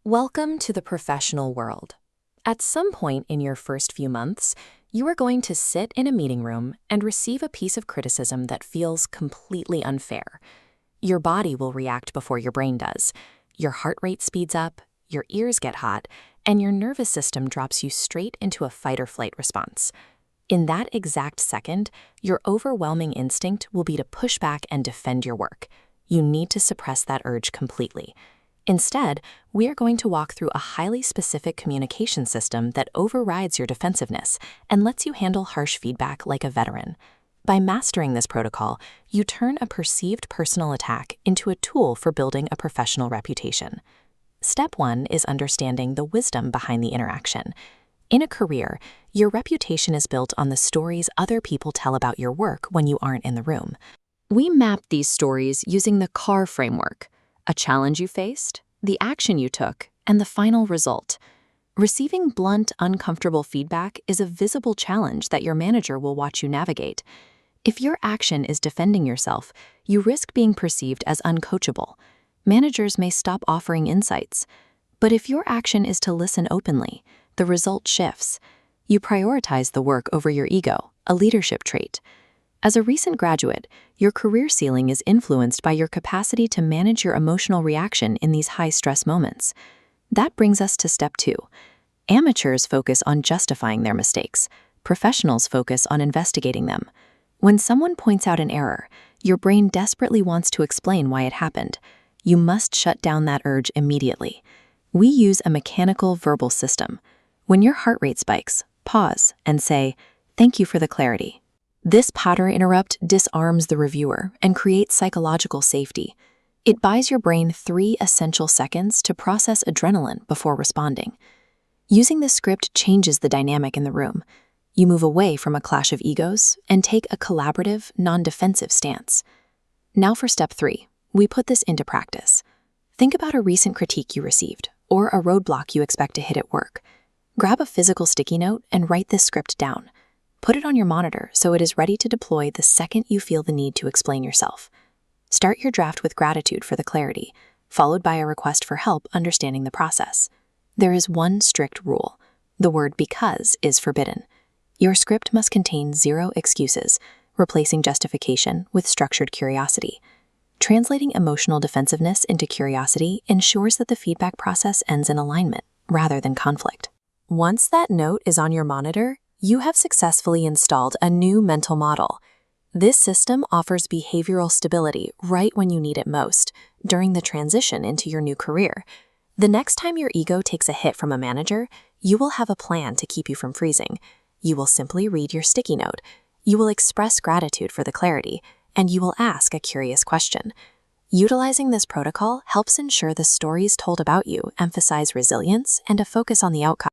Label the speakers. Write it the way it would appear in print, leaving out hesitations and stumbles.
Speaker 1: Welcome to the professional world. At some point in your first few months, you are going to sit in a meeting room and receive a piece of criticism that feels completely unfair. Your body will react before your brain does. Your heart rate speeds up, your ears get hot, and your nervous system drops you straight into a fight or flight response. In that exact second, your overwhelming instinct will be to push back and defend your work. You need to suppress that urge completely. Instead, we are going to walk through a highly specific communication system that overrides your defensiveness and lets you handle harsh feedback like a veteran. By mastering this protocol, you turn a perceived personal attack into a tool for building a professional reputation. Step 1 is understanding the wisdom behind the interaction. In a career, your reputation is built on the stories other people tell about your work when you aren't in the room. We map these stories using the CAR framework: a challenge you faced, the action you took, and the final result. Receiving blunt, uncomfortable feedback is a visible challenge that your manager will watch you navigate. If your action is defending yourself, you risk being perceived as uncoachable. Managers may stop offering insights. But if your action is to listen openly, the result shifts. You prioritize the work over your ego, a leadership trait. As a recent graduate, your career ceiling is influenced by your capacity to manage your emotional reaction in these high-stress moments. That brings us to step 2. Amateurs focus on justifying their mistakes. Professionals focus on investigating them. When someone points out an error, your brain desperately wants to explain why it happened. You must shut down that urge immediately. We use a mechanical verbal system. When your heart rate spikes, pause and say, "Thank you for the clarity." This pattern interrupt disarms the reviewer and creates psychological safety. It buys your brain 3 essential seconds to process adrenaline before responding. Using this script changes the dynamic in the room. You move away from a clash of egos and take a collaborative, non-defensive stance. Now for step 3, we put this into practice. Think about a recent critique you received or a roadblock you expect to hit at work. Grab a physical sticky note and write this script down. Put it on your monitor so it is ready to deploy the second you feel the need to explain yourself. Start your draft with gratitude for the clarity, followed by a request for help understanding the process. There is one strict rule. The word "because" is forbidden. Your script must contain 0 excuses, replacing justification with structured curiosity. Translating emotional defensiveness into curiosity ensures that the feedback process ends in alignment rather than conflict. Once that note is on your monitor, you have successfully installed a new mental model. This system offers behavioral stability right when you need it most, during the transition into your new career. The next time your ego takes a hit from a manager, you will have a plan to keep you from freezing. You will simply read your sticky note. You will express gratitude for the clarity, and you will ask a curious question. Utilizing this protocol helps ensure the stories told about you emphasize resilience and a focus on the outcome.